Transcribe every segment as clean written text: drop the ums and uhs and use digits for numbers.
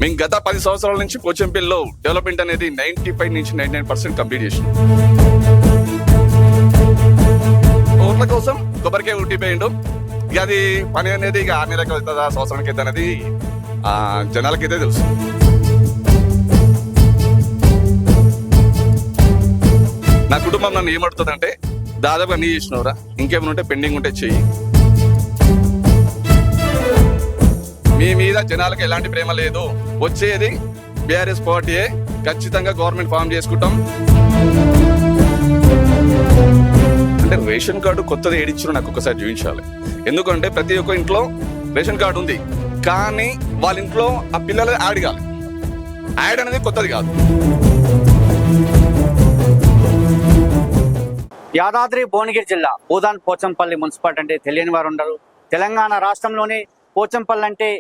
మేము గత 10 సంవత్సరాల నుంచి పోచంపల్లిలో డెవలప్మెంట్ అనేది 95 నుంచి 99% కంప్లీట్ చేసినాం. ఓట్ల కోసం కొబ్బరికాయ ఉట్టిపోయిండు. ఇక అది పని అనేది ఇక 6 నెలలకు అవుతుందా సంవత్సరానికి అయితే అనేది జనాలకైతే తెలుసు. నా కుటుంబం నన్ను ఏమడుతుందంటే దాదాపు అన్ని చేసినవరా, ఇంకేమైనా ఉంటే పెండింగ్ ఉంటే చెయ్యి. మీ మీద జనాలకు ఎలాంటి ప్రేమ లేదు, వచ్చేది బీఆర్ఎస్ పార్టీయే, ఖచ్చితంగా గవర్నమెంట్ ఫామ్ చేసుకుంటాం. అంటే రేషన్ కార్డు కొత్తది ఏడిచ్చిన నాకు ఒకసారి చూపించాలి. ఎందుకంటే ప్రతి ఒక్క ఇంట్లో రేషన్ కార్డు ఉంది, కానీ వాళ్ళ ఇంట్లో ఆ పిల్లలు యాడ్ కాదు. యాడ్ అనేది కొత్తది కాదు. యాదాద్రి భువనగిరి జిల్లా భూదాన్ పోచంపల్లి మున్సిపాలిటీ అంటే తెలియని వారు ఉండరు. తెలంగాణ రాష్ట్రంలోని పోచంపల్లి అంటే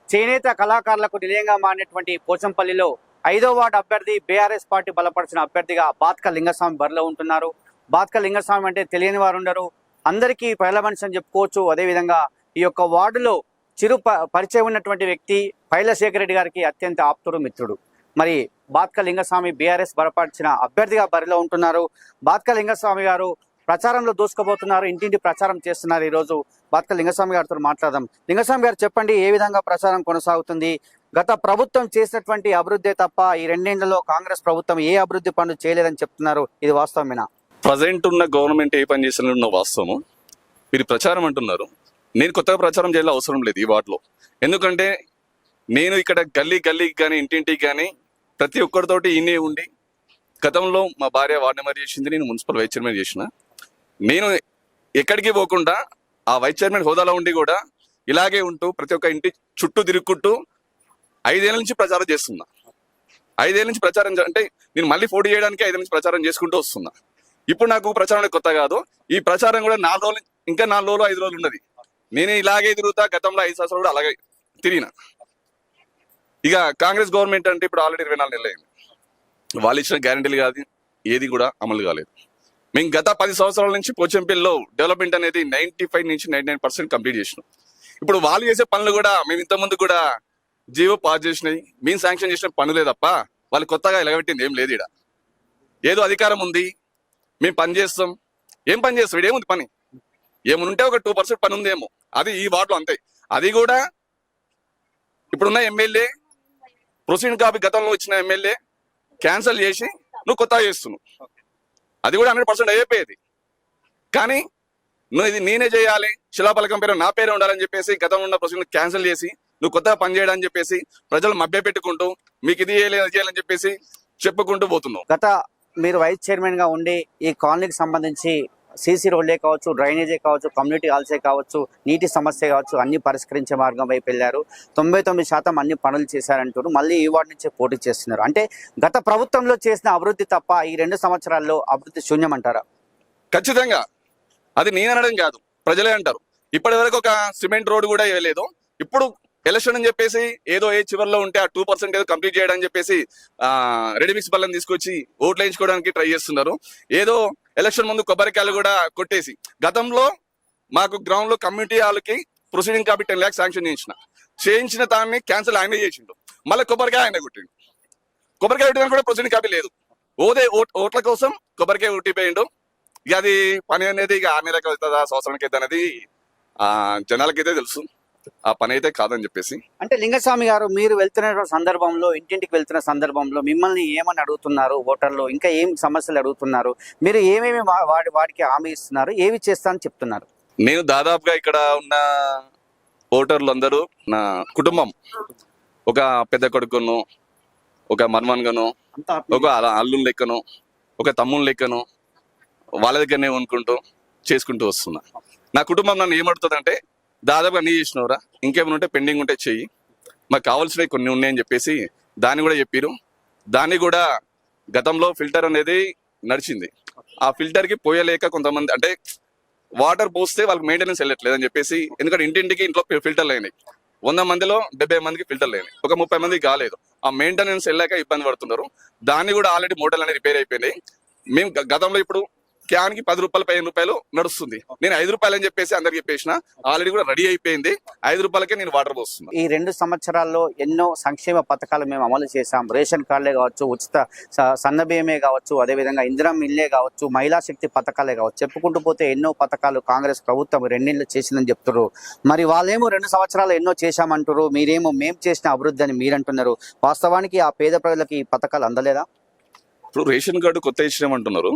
చేనేత కళాకారులకు నిలయంగా మారినటువంటి పోచంపల్లిలో 5వ వార్డు అభ్యర్థి బీఆర్ఎస్ పార్టీ బలపరిచిన అభ్యర్థిగా బాత్క లింగస్వామి బరిలో ఉంటున్నారు. బాత్క లింగస్వామి అంటే తెలియని వారు ఉండరు, అందరికీ పైల మనిషి అని చెప్పుకోవచ్చు. అదేవిధంగా ఈ యొక్క వార్డులో చిరు పరిచయం ఉన్నటువంటి వ్యక్తి పైలశేఖర్ రెడ్డి గారికి అత్యంత ఆప్తుడు, మిత్రుడు. మరి బాత్క లింగస్వామి బీఆర్ఎస్ బలపరిచిన అభ్యర్థిగా బరిలో ఉంటున్నారు. బాత్క లింగస్వామి గారు ప్రచారంలో దూసుకుపోతున్నారు, ఇంటింటి ప్రచారం చేస్తున్నారు. ఈ రోజు బాత్క లింగస్వామి గారితో మాట్లాడదాం. లింగస్వామి గారు చెప్పండి, ఏ విధంగా ప్రచారం కొనసాగుతుంది? గత ప్రభుత్వం చేసినటువంటి అభివృద్ధి తప్ప ఈ 2 ఏళ్లలో కాంగ్రెస్ ప్రభుత్వం ఏ అభివృద్ధి పనులు చేయలేదని చెప్తున్నారు, ఇది వాస్తవమేనా? ప్రజెంట్ ఉన్న గవర్నమెంట్ ఏ పని చేసిన వాస్తవము. మీరు ప్రచారం అంటున్నారు, నేను కొత్తగా ప్రచారం చేయాలి అవసరం లేదు ఈ వార్డులో. ఎందుకంటే నేను ఇక్కడ గల్లీకి కానీ ఇంటింటికి కానీ ప్రతి ఒక్కరితోటి ఈయనే ఉండి, గతంలో మా భార్య వార్డు నెంబర్ చేసింది, నేను మున్సిపల్ వైస్ చైర్మన్ చేసిన. నేను ఎక్కడికి పోకుండా ఆ వైస్ చైర్మన్ హోదాలో ఉండి కూడా ఇలాగే ఉంటూ ప్రతి ఒక్క ఇంటి చుట్టూ తిరుగుకుంటూ 5 ఏళ్ల నుంచి ప్రచారం చేస్తున్నా. 5 ఏళ్ల నుంచి ప్రచారం అంటే నేను మళ్ళీ పోటీ చేయడానికి 5 ఏళ్ల నుంచి ప్రచారం చేసుకుంటూ వస్తున్నా. ఇప్పుడు నాకు ప్రచారం కొత్త కాదు. ఈ ప్రచారం కూడా 4 రోజులు, ఇంకా 4 రోజులు 5 రోజులు ఉన్నది. నేను ఇలాగే తిరుగుతా. గతంలో 5 సంవత్సరాలు కూడా అలాగే తిరిగిన. ఇక కాంగ్రెస్ గవర్నమెంట్ అంటే ఇప్పుడు ఆల్రెడీ 24 నెలలు అయింది. వాళ్ళు ఇచ్చిన గ్యారంటీలు కాదు, ఏది కూడా అమలు కాలేదు. మేము గత 10 సంవత్సరాల నుంచి పోచంపల్లిలో డెవలప్మెంట్ అనేది 95 నుంచి 99% కంప్లీట్ చేసినాం. ఇప్పుడు వాళ్ళు చేసే పనులు కూడా మేము ఇంతకుముందు కూడా జీవో పాస్ చేసినాయి, మేము శాంక్షన్ చేసిన పనులే తప్ప వాళ్ళు కొత్తగా ఎలగబెట్టింది ఏం లేదు. ఇక్కడ ఏదో అధికారం ఉంది, మేము పని చేస్తాం. ఏం పని చేస్తాం? ఇదేముంది పని? ఏముంటే ఒక 2% పని ఉందేమో, అది ఈ వార్డులో అంతే. అది కూడా ఇప్పుడున్న ఎమ్మెల్యే ప్రొసీడింగ్ కాపీ గతంలో ఇచ్చిన ఎమ్మెల్యే క్యాన్సిల్ చేసి నువ్వు కొత్తగా చేస్తున్నావు. అది కూడా 100% అయిపోయేది. కానీ నువ్వు ఇది నేనే చేయాలి, శిలాపలకం పేరు నా పేరే ఉండాలని చెప్పేసి గతంలో ఉన్న ప్రొసీడింగ్ క్యాన్సిల్ చేసి నువ్వు కొత్తగా పని చేయడానికి చెప్పేసి ప్రజలు మభ్య పెట్టుకుంటూ మీకు ఇది చేయాలని చెప్పేసి చెప్పుకుంటూ పోతున్నావు. గత మీరు వైస్ చైర్మన్ గా ఉండి ఈ కాలనీకి సంబంధించి సీసీ రోడ్లే కావచ్చు, డ్రైనేజే కావచ్చు, కమ్యూనిటీ హాల్సే కావచ్చు, నీటి సమస్య కావచ్చు, అన్ని పరిష్కరించే మార్గం వైపు వెళ్ళారు. 99% అన్ని పనులు చేశారంటారు. మళ్ళీ ఈ వార్డు నుంచే పోటీ చేస్తున్నారు. అంటే గత ప్రభుత్వంలో చేసిన అభివృద్ధి తప్ప ఈ 2 సంవత్సరాల్లో అభివృద్ధి శూన్యం అంటారా? ఖచ్చితంగా. అది నేను అనడం కాదు, ప్రజలే అంటారు. ఇప్పటి వరకు ఒక సిమెంట్ రోడ్ కూడా వేయలేదు. ఇప్పుడు ఎలక్షన్ అని చెప్పేసి ఏదో ఏ చివరిలో ఉంటే ఆ 2% ఏదో కంప్లీట్ చేయడానికి చెప్పేసి రెడీమిక్స్ బల్లని తీసుకొచ్చి ఓట్లు వేయించుకోవడానికి ట్రై చేస్తున్నారు. ఏదో ఎలక్షన్ ముందు కొబ్బరికాయలు కూడా కొట్టేసి, గతంలో మాకు గ్రౌండ్ లో కమ్యూనిటీ హాల్కి ప్రొసీడింగ్ కాపీ 10 lakhs శాంక్షన్ చేయించిన దాన్ని క్యాన్సిల్ ఆయనే చేసిండు. మళ్ళీ కొబ్బరికాయ ఆయన కొట్టిండు. కొబ్బరికాయ కొట్టిన కూడా ప్రొసీడింగ్ కాపీ లేదు. ఓట్ల కోసం కొబ్బరికాయ కొట్టిపోయిండు. ఇక అది పని అనేది ఇక 6 నెలలకు అవుతుందా సంవత్సరానికి అయితే అనేది జనాలకైతే తెలుసు. ఆ పని అయితే కాదని చెప్పేసి. అంటే లింగస్వామి గారు, మీరు వెళ్తున్న సందర్భంలో, ఇంటింటికి వెళ్తున్న సందర్భంలో మిమ్మల్ని ఏమని అడుగుతున్నారు ఓటర్లు? ఇంకా ఏం సమస్యలు అడుగుతున్నారు? మీరు ఏమేమి వాడికి హామీ ఇస్తున్నారు? ఏవి చేస్తానని చెప్తున్నారు? నేను దాదాపుగా ఇక్కడ ఉన్న ఓటర్లు అందరూ నా కుటుంబం, ఒక పెద్ద కొడుకును, ఒక మన్మన్గాను, ఒక అల్లుని లెక్కను, ఒక తమ్ముని లెక్కను వాళ్ళ దగ్గరనే వండుకుంటూ చేసుకుంటూ వస్తున్నా. నా కుటుంబం నన్ను ఏమడుతుందంటే దాదాపు అన్ని చేసినవరా, ఇంకేమైనా ఉంటే పెండింగ్ ఉంటే చెయ్యి, మాకు కావాల్సినవి కొన్ని ఉన్నాయని చెప్పేసి దాన్ని కూడా చెప్పారు. దాన్ని కూడా గతంలో ఫిల్టర్ అనేది నడిచింది. ఆ ఫిల్టర్కి పోయలేక కొంతమంది అంటే వాటర్ పోస్తే వాళ్ళకి మెయింటెనెన్స్ వెళ్ళట్లేదు అని చెప్పేసి, ఎందుకంటే ఇంటింటికి ఇంట్లో ఫిల్టర్లు అయినాయి. 100 మందిలో 70 మందికి ఫిల్టర్లు అయినాయి, ఒక 30 మందికి కాలేదు. ఆ మెయింటెనెన్స్ వెళ్ళాక ఇబ్బంది పడుతున్నారు. దాన్ని కూడా ఆల్రెడీ మోటార్లు అనేది రిపేర్ అయిపోయినాయి. మేము గతంలో ఇప్పుడు క్యాన్ కి 10 రూపాయలు 15 రూపాయలు నడుస్తుంది. నేను 5 రూపాయలు అని చెప్పేసి అందరికి చెప్పేసిన, ఆల్రెడీ కూడా రెడీ అయిపోయింది. 5 రూపాయలకే నేను వాటర్ పోస్తున్నా. ఈ 2 సంవత్సరాల్లో ఎన్నో సంక్షేమ పథకాలు మేము అమలు చేశాం. రేషన్ కార్డులే కావచ్చు, ఉచిత సన్నబియ్యమే కావచ్చు, అదేవిధంగా ఇందిరమ్మ ఇల్లే కావచ్చు, మహిళా శక్తి పథకాలే కావచ్చు, చెప్పుకుంటూ పోతే ఎన్నో పథకాలు కాంగ్రెస్ ప్రభుత్వం 2 నెలలు చేసిందని చెప్తున్నారు. మరి వాళ్ళేమో 2 సంవత్సరాలు ఎన్నో చేశామంటారు, మీరేమో మేము చేసిన అభివృద్ధి అని మీరంటున్నారు. వాస్తవానికి ఆ పేద ప్రజలకి ఈ పథకాలు అందలేదా? ఇప్పుడు రేషన్ కార్డు కొత్త ఇచ్చినామంటున్నారు.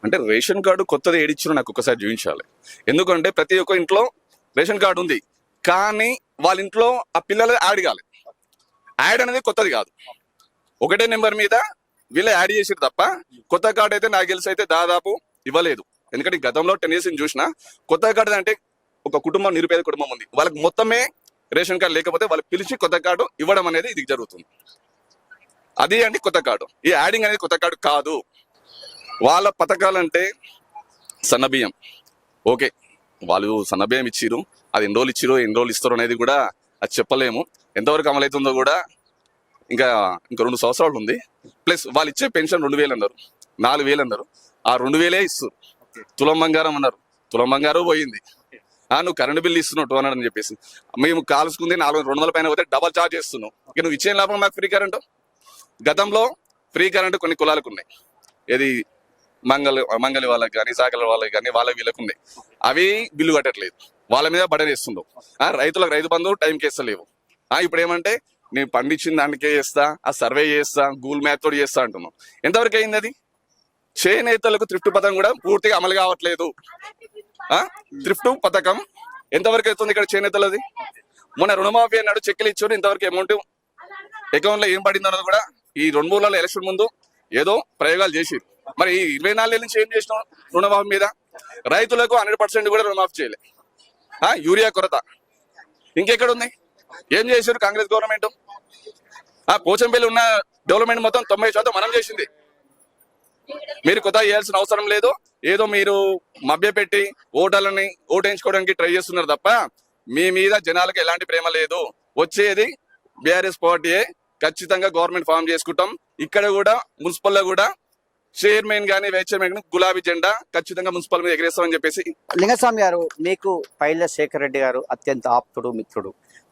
అంటే రేషన్ కార్డు కొత్తది ఏడిచ్చినా నాకు ఒకసారి చూపించాలి. ఎందుకంటే ప్రతి ఒక్క ఇంట్లో రేషన్ కార్డు ఉంది, కానీ వాళ్ళ ఇంట్లో ఆ పిల్లలు యాడ్ కాలేదు. యాడ్ అనేది కొత్తది కాదు, ఒకటే నెంబర్ మీద వీళ్ళే యాడ్ చేసారు తప్ప కొత్త కార్డు అయితే నాకు తెలిసి అయితే దాదాపు ఇవ్వలేదు. ఎందుకంటే గతంలో 10 years చూసిన కొత్త కార్డు అంటే ఒక కుటుంబం, నిరుపేద కుటుంబం ఉంది, వాళ్ళకి మొత్తమే రేషన్ కార్డు లేకపోతే వాళ్ళు పిలిచి కొత్త కార్డు ఇవ్వడం అనేది ఇది జరుగుతుంది. అది అండి కొత్త కార్డు. ఈ యాడింగ్ అనేది కొత్త కార్డు కాదు. వాళ్ళ పథకాలంటే సన్నబియ్యం, ఓకే, వాళ్ళు సన్నబియ్యం ఇచ్చిరు, అది ఎన్ని రోజులు ఇచ్చిరో ఎన్ని రోజులు ఇస్తారో అనేది కూడా అది చెప్పలేము. ఎంతవరకు అమలవుతుందో కూడా ఇంకా 2 సంవత్సరాలు ఉంది. ప్లస్ వాళ్ళు ఇచ్చే పెన్షన్ 2000 అన్నారు, 4000 అన్నారు, ఆ 2000 ఇస్తారు. తులం బంగారం అన్నారు, తులం బంగారం పోయింది. నువ్వు కరెంట్ బిల్ ఇస్తున్నావు 200 అని చెప్పేసి, మేము కాల్చుకుంది 200 పైన పోతే డబల్ ఛార్జ్ చేస్తున్నావు. ఇక నువ్వు ఇచ్చే లాభం మాకు ఫ్రీ కరెంటు. గతంలో ఫ్రీ కరెంటు కొన్ని కులాలకు ఉన్నాయి, ఏది మంగళి వాళ్ళకి కానీ, సాగల వాళ్ళకి కానీ, వాళ్ళకి వీళ్ళకు ఉన్నాయి. అవి బిల్లు కట్టట్లేదు, వాళ్ళ మీద బడన్ వేస్తుండవు. రైతులకు రైతు బంధు టైంకి వేస్తలేవు. ఇప్పుడు ఏమంటే నేను పండించిన దానికే చేస్తా, ఆ సర్వే చేస్తా, గూగుల్ మ్యాప్ తోటి చేస్తా అంటున్నావు. ఎంతవరకు అయింది అది? చేనేతలకు థ్రిఫ్ట్ పథకం కూడా పూర్తిగా అమలు కావట్లేదు. థ్రిఫ్ట్ పథకం ఎంతవరకు అవుతుంది ఇక్కడ చేనేతలది? మొన్న రుణమాఫీ అన్నాడు, చెక్కులు ఇచ్చారు, ఇంతవరకు అమౌంట్ అకౌంట్ లో ఏం పడింది అన్నది కూడా ఈ 2-3 నెలల ఎలక్షన్ ముందు ఏదో ప్రయోగాలు చేసిరు. మరి ఈ 24 నుంచి ఏం చేసినాం రుణమాఫీ మీద? రైతులకు 100% కూడా రుణమాఫీ చేయలే. యూరియా కొరత ఇంకెక్కడ ఉంది? ఏం చేశారు కాంగ్రెస్ గవర్నమెంట్? పోచంపల్లి ఉన్న డెవలప్మెంట్ మొత్తం 90% మనం చేసింది. మీరు కొత్త చేయాల్సిన అవసరం లేదు. ఏదో మీరు మభ్యపెట్టి ఓటర్లని ఓటేయించుకోవడానికి ట్రై చేస్తున్నారు తప్ప మీ మీద జనాలకు ఎలాంటి ప్రేమ లేదు. వచ్చేది బీఆర్ఎస్ పార్టీయే. ఖచ్చితంగా గవర్నమెంట్ ఫామ్ చేసుకుంటాం. ఇక్కడ కూడా మున్సిపల్ లో కూడా చైర్మన్ గానీ వైస్ చైర్మన్ గానీ గులాబీ జెండా ఖచ్చితంగా మున్సిపల్ మీద ఎగరేస్తామని చెప్పేసి. లింగస్వామి గారు, మీకు పైల శేఖర్ రెడ్డి గారు అత్యంత ఆప్తుడు, మిత్రుడు.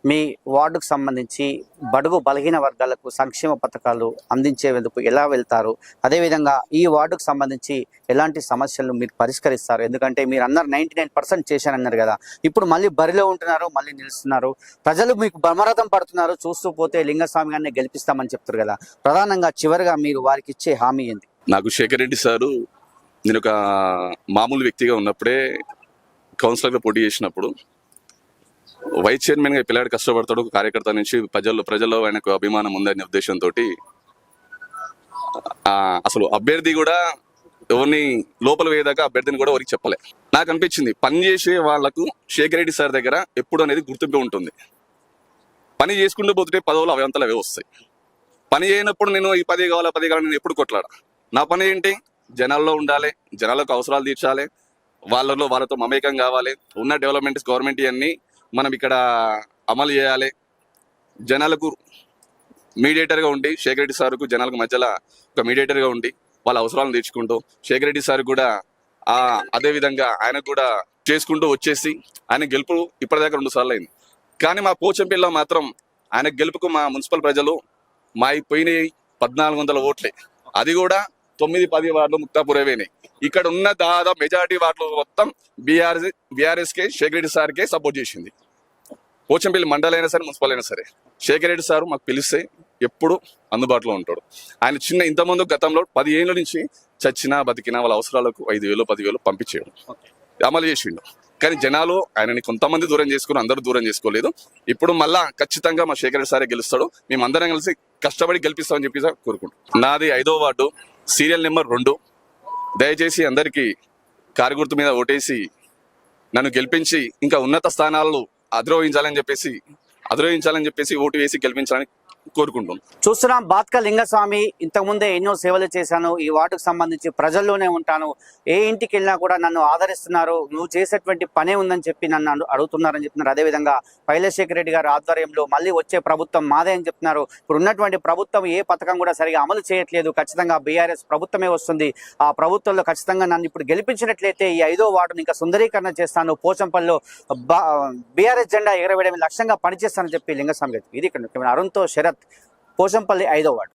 మీ వార్డుకు సంబంధించి బడుగు బలహీన వర్గాలకు సంక్షేమ పథకాలు అందించేందుకు ఎలా వెళ్తారు? అదేవిధంగా ఈ వార్డుకు సంబంధించి ఎలాంటి సమస్యలు మీరు పరిష్కరిస్తారు? ఎందుకంటే మీరు అన్నారు 99% చేశానన్నారు కదా, ఇప్పుడు మళ్ళీ బరిలో ఉంటున్నారు, మళ్ళీ నిలుస్తున్నారు, ప్రజలు మీకు బ్రహ్మరథం పడుతున్నారు. చూస్తూ పోతే లింగస్వామి గారిని గెలిపిస్తామని చెప్తారు కదా, ప్రధానంగా చివరిగా మీరు వారికి ఇచ్చే హామీ ఏంటి? నాకు శేఖర్ రెడ్డి సారు, నేను ఒక మామూలు వ్యక్తిగా ఉన్నప్పుడే కౌన్సిలర్గా పోటీ చేసినప్పుడు వైస్ చైర్మన్ గా పిల్లాడు కష్టపడతాడు, కార్యకర్త నుంచి ప్రజల్లో ఆయనకు అభిమానం ఉందనే ఉద్దేశంతో అసలు అభ్యర్థి కూడా ఎవరిని లోపల వేయదాకా అభ్యర్థిని కూడా ఎవరికి చెప్పలే. నాకు అనిపించింది పనిచేసే వాళ్లకు శేఖర్ రెడ్డి సార్ దగ్గర ఎప్పుడు అనేది గుర్తింపు ఉంటుంది. పని చేసుకుంటూ పోతుంటే పదవులు అవంతలు అవే వస్తాయి. పని చేయనప్పుడు నేను ఈ 10 కావాలి నేను ఎప్పుడు కొట్లాడ. నా పని ఏంటి? జనాల్లో ఉండాలి, జనాలకు అవసరాలు తీర్చాలి, వాళ్ళతో మమేకం కావాలి, ఉన్న డెవలప్మెంట్స్ గవర్నమెంట్ అన్ని మనం ఇక్కడ అమలు చేయాలి. జనాలకు మీడియేటర్గా ఉండి శేఖర్ రెడ్డి సార్కు జనాలకు మధ్యలో ఒక మీడియేటర్గా ఉండి వాళ్ళ అవసరాలను తీర్చుకుంటూ శేఖర్ రెడ్డి సార్ కూడా అదే విధంగా ఆయనకు కూడా చేసుకుంటూ వచ్చేసి ఆయన గెలుపు ఇప్పటిదాకా 2 సార్లు అయింది. కానీ మా పోచంపల్లిలో మాత్రం ఆయన గెలుపుకు మా మున్సిపల్ ప్రజలు పోయినాయి 1400 ఓట్లే. అది కూడా 9-10 వార్డులు ముక్తాపురవేనాయి. ఇక్కడ ఉన్న దాదాపు మెజారిటీ వార్డులు మొత్తం బీఆర్ఎస్కే శేఖర్ రెడ్డి సార్కే సపోర్ట్ చేసింది. పోచంపల్లి మండలం అయినా సరే, మున్సిపల్ అయినా సరే శేఖర్ రెడ్డి సార్ మాకు పిలిస్తే ఎప్పుడు అందుబాటులో ఉంటాడు. ఆయన ఇంతకుముందు గతంలో 10 ఏళ్ళ నుంచి చచ్చినా బతికినా వాళ్ళ అవసరాలకు 5,000 10,000 పంపించేయడం అమలు చేసిండు. కానీ జనాలు ఆయనని కొంతమంది దూరం చేసుకుని అందరూ దూరం చేసుకోలేదు. ఇప్పుడు మళ్ళా ఖచ్చితంగా మా శేఖర్ రెడ్డి సారే గెలుస్తాడు. మేము అందరం కలిసి కష్టపడి గెలిపిస్తామని చెప్పి కోరుకుంటాం. నాది 5వ వార్డు, సీరియల్ నెంబర్ 2. దయచేసి అందరికీ కారు గుర్తు మీద ఓటేసి నన్ను గెలిపించి ఇంకా ఉన్నత స్థానాలను అధిరోహించాలని చెప్పేసి ఓటు వేసి గెలిపించాలని కోరుకుంటున్నాను. చూస్తున్నాం బాత్క లింగస్వామి ఇంతకుముందే ఎన్నో సేవలు చేశాను, ఈ వార్డుకు సంబంధించి ప్రజల్లోనే ఉంటాను, ఏ ఇంటికి వెళ్ళినా కూడా నన్ను ఆదరిస్తున్నారు, నువ్వు చేసేటువంటి పనే ఉందని చెప్పి నన్ను అడుగుతున్నారని చెప్తున్నారు. అదేవిధంగా పైలశేఖర్ రెడ్డి గారి ఆధ్వర్యంలో మళ్ళీ వచ్చే ప్రభుత్వం మాదే అని చెప్తున్నారు. ఇప్పుడు ఉన్నటువంటి ప్రభుత్వం ఏ పథకం కూడా సరిగా అమలు చేయట్లేదు, ఖచ్చితంగా బీఆర్ఎస్ ప్రభుత్వమే వస్తుంది, ఆ ప్రభుత్వంలో ఖచ్చితంగా నన్ను ఇప్పుడు గెలిపించినట్లయితే ఈ 5వ వార్డును ఇంకా సుందరీకరణ చేస్తాను, పోచంపల్లిలో బీఆర్ఎస్ జెండా ఎగరవేయడం లక్ష్యంగా పనిచేస్తానని చెప్పి లింగస్వామి గారు. ఇది ఇక్కడ అరుణ్తో శరత్, పోచంపల్లి 5వ వార్డు.